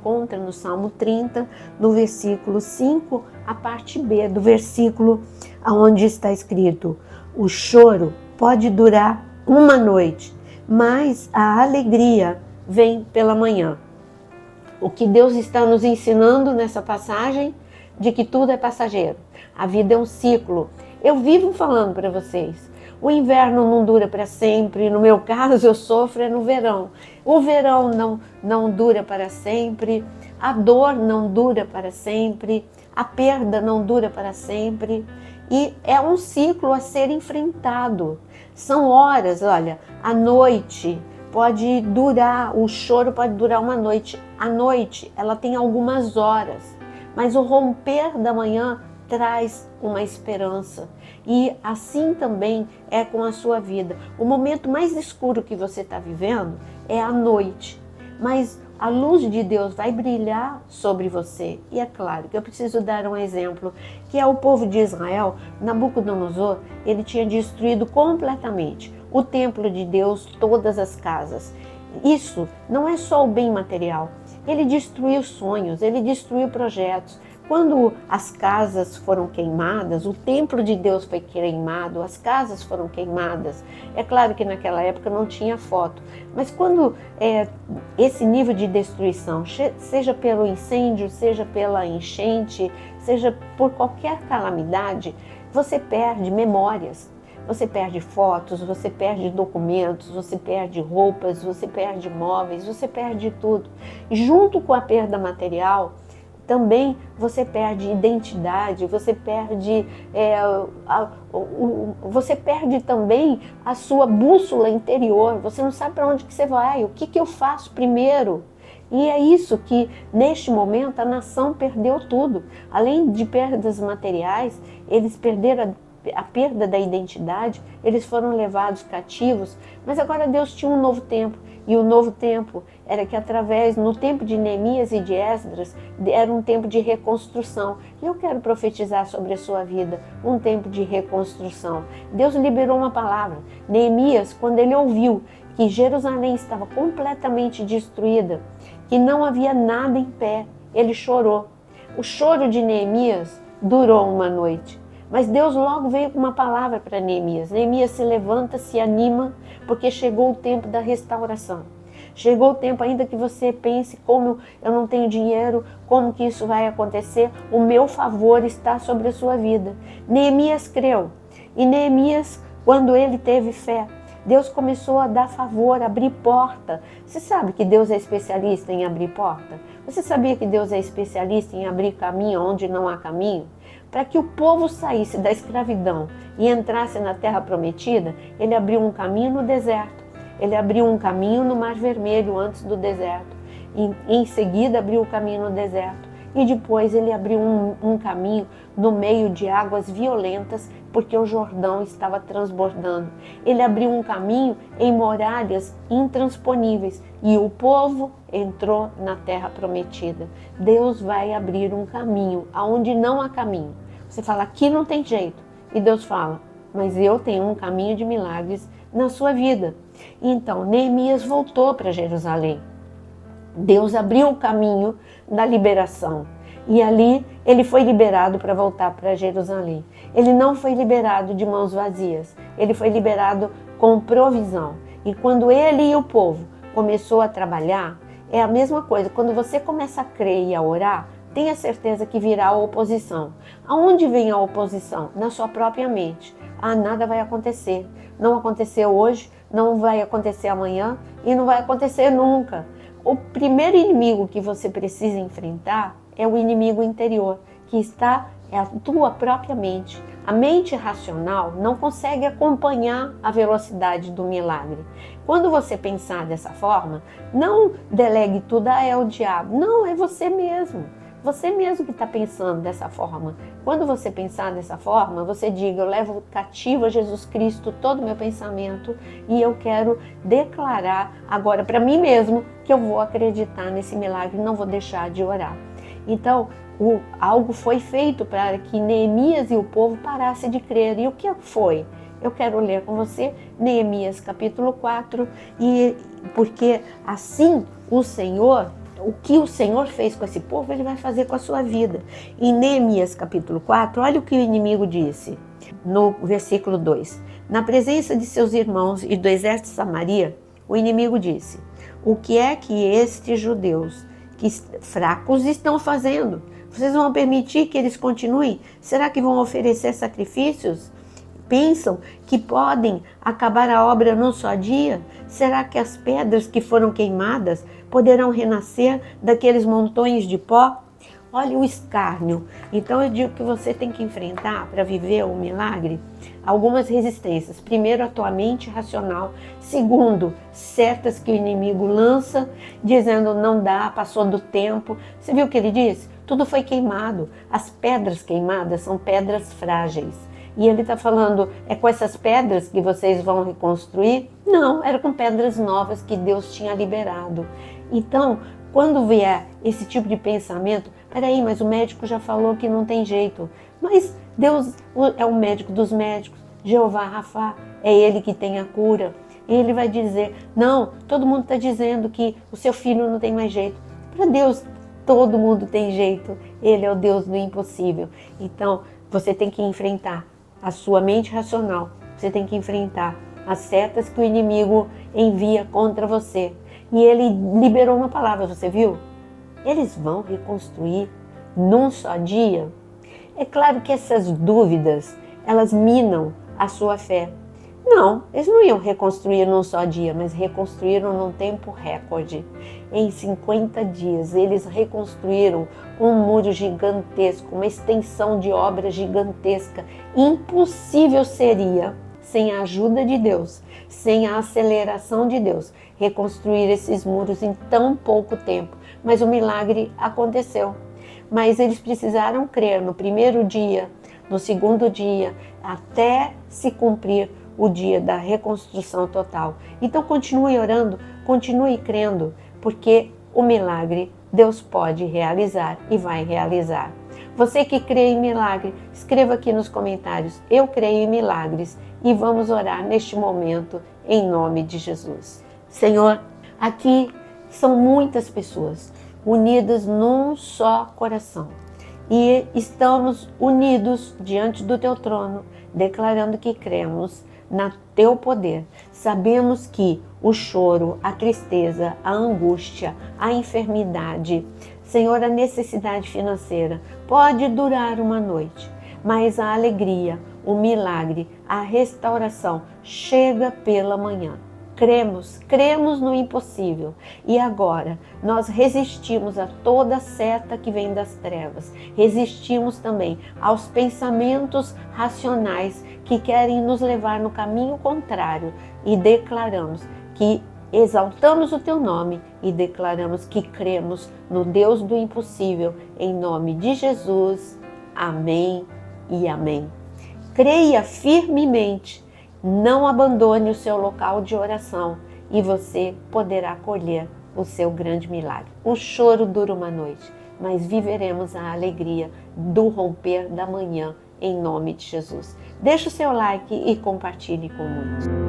encontra no Salmo 30, no versículo 5, a parte B do versículo onde está escrito: o choro pode durar uma noite, mas a alegria vem pela manhã. O que Deus está nos ensinando nessa passagem? De que tudo é passageiro. A vida é um ciclo. Eu vivo falando para vocês. O inverno não dura para sempre. No meu caso, eu sofro no verão. O verão não dura para sempre. A dor não dura para sempre. A perda não dura para sempre. E é um ciclo a ser enfrentado. São horas, olha, a noite pode durar, o choro pode durar uma noite. A noite, ela tem algumas horas, mas o romper da manhã traz uma esperança. E assim também é com a sua vida. O momento mais escuro que você está vivendo é a noite, mas a luz de Deus vai brilhar sobre você. E é claro que eu preciso dar um exemplo, que é o povo de Israel. Nabucodonosor, ele tinha destruído completamente o templo de Deus, todas as casas. Isso não é só o bem material. Ele destruiu sonhos, ele destruiu projetos. Quando as casas foram queimadas, o templo de Deus foi queimado, as casas foram queimadas. É claro que naquela época não tinha foto, mas quando esse nível de destruição, seja pelo incêndio, seja pela enchente, seja por qualquer calamidade, você perde memórias. Você perde fotos, você perde documentos, você perde roupas, você perde móveis, você perde tudo. Junto com a perda material, também você perde identidade, você perde também a sua bússola interior. Você não sabe para onde que você vai, o que eu faço primeiro. E é isso que, neste momento, a nação perdeu tudo. Além de perdas materiais, eles perderam a perda da identidade, eles foram levados cativos, mas agora Deus tinha um novo tempo, e o novo tempo era que no tempo de Neemias e de Esdras, era um tempo de reconstrução. E eu quero profetizar sobre a sua vida, um tempo de reconstrução. Deus liberou uma palavra. Neemias, quando ele ouviu que Jerusalém estava completamente destruída, que não havia nada em pé, ele chorou. O choro de Neemias durou uma noite. Mas Deus logo veio com uma palavra para Neemias. Neemias, se levanta, se anima, porque chegou o tempo da restauração. Chegou o tempo, ainda que você pense, como eu não tenho dinheiro, como que isso vai acontecer, o meu favor está sobre a sua vida. Neemias creu. E Neemias, quando ele teve fé, Deus começou a dar favor, abrir porta. Você sabe que Deus é especialista em abrir porta? Você sabia que Deus é especialista em abrir caminho onde não há caminho? Para que o povo saísse da escravidão e entrasse na terra prometida, ele abriu um caminho no deserto. Ele abriu um caminho no Mar Vermelho antes do deserto. Em seguida abriu o caminho no deserto. E depois ele abriu um caminho no meio de águas violentas, porque o Jordão estava transbordando. Ele abriu um caminho em muralhas intransponíveis e o povo entrou na terra prometida. Deus vai abrir um caminho aonde não há caminho. Você fala, aqui não tem jeito. E Deus fala, mas eu tenho um caminho de milagres na sua vida. Então, Neemias voltou para Jerusalém. Deus abriu o caminho da liberação. E ali ele foi liberado para voltar para Jerusalém. Ele não foi liberado de mãos vazias. Ele foi liberado com provisão. E quando ele e o povo começou a trabalhar, é a mesma coisa. Quando você começa a crer e a orar, tenha certeza que virá a oposição. Aonde vem a oposição? Na sua própria mente. Nada vai acontecer. Não aconteceu hoje, não vai acontecer amanhã e não vai acontecer nunca. O primeiro inimigo que você precisa enfrentar é o inimigo interior, que é a tua própria mente. A mente racional não consegue acompanhar a velocidade do milagre. Quando você pensar dessa forma, não delegue tudo, é o diabo. Não, é você mesmo. Você mesmo que está pensando dessa forma. Quando você pensar dessa forma, você diga, eu levo cativo a Jesus Cristo todo o meu pensamento e eu quero declarar agora para mim mesmo que eu vou acreditar nesse milagre e não vou deixar de orar. Então, algo foi feito para que Neemias e o povo parassem de crer. E o que foi? Eu quero ler com você Neemias capítulo 4, porque assim o Senhor o que o Senhor fez com esse povo, Ele vai fazer com a sua vida. Em Neemias capítulo 4, olha o que o inimigo disse, no versículo 2. Na presença de seus irmãos e do exército de Samaria, o inimigo disse: o que é que estes judeus que fracos estão fazendo? Vocês vão permitir que eles continuem? Será que vão oferecer sacrifícios? Pensam que podem acabar a obra num só dia? Será que as pedras que foram queimadas poderão renascer daqueles montões de pó? Olha o escárnio. Então eu digo que você tem que enfrentar, para viver o milagre, algumas resistências. Primeiro, a tua mente racional. Segundo, setas que o inimigo lança, dizendo não dá, passou do tempo. Você viu o que ele disse? Tudo foi queimado. As pedras queimadas são pedras frágeis. E ele está falando, é com essas pedras que vocês vão reconstruir? Não, era com pedras novas que Deus tinha liberado. Então, quando vier esse tipo de pensamento, peraí, mas o médico já falou que não tem jeito. Mas Deus é o médico dos médicos, Jeová Rafá, é Ele que tem a cura. E Ele vai dizer, não, todo mundo está dizendo que o seu filho não tem mais jeito. Para Deus, todo mundo tem jeito. Ele é o Deus do impossível. Então, você tem que enfrentar a sua mente racional. Você tem que enfrentar as setas que o inimigo envia contra você. E ele liberou uma palavra, você viu? Eles vão reconstruir num só dia? É claro que essas dúvidas, elas minam a sua fé. Não, eles não iam reconstruir num só dia, mas reconstruíram num tempo recorde. Em 50 dias, eles reconstruíram um muro gigantesco, uma extensão de obra gigantesca. Impossível seria, sem a ajuda de Deus, sem a aceleração de Deus, reconstruir esses muros em tão pouco tempo. Mas o milagre aconteceu. Mas eles precisaram crer no primeiro dia, no segundo dia, até se cumprir o dia da reconstrução total. Então continue orando, continue crendo, porque o milagre Deus pode realizar e vai realizar. Você que crê em milagre, escreva aqui nos comentários, eu creio em milagres, e vamos orar neste momento em nome de Jesus. Senhor, aqui são muitas pessoas unidas num só coração. E estamos unidos diante do teu trono, declarando que cremos no teu poder. Sabemos que o choro, a tristeza, a angústia, a enfermidade, Senhor, a necessidade financeira pode durar uma noite, mas a alegria, o milagre, a restauração chega pela manhã. Cremos no impossível. E agora nós resistimos a toda seta que vem das trevas. Resistimos também aos pensamentos racionais que querem nos levar no caminho contrário. E declaramos que exaltamos o teu nome e declaramos que cremos no Deus do impossível. Em nome de Jesus. Amém e amém. Creia firmemente. Não abandone o seu local de oração e você poderá colher o seu grande milagre. O choro dura uma noite, mas viveremos a alegria do romper da manhã em nome de Jesus. Deixe o seu like e compartilhe com muitos.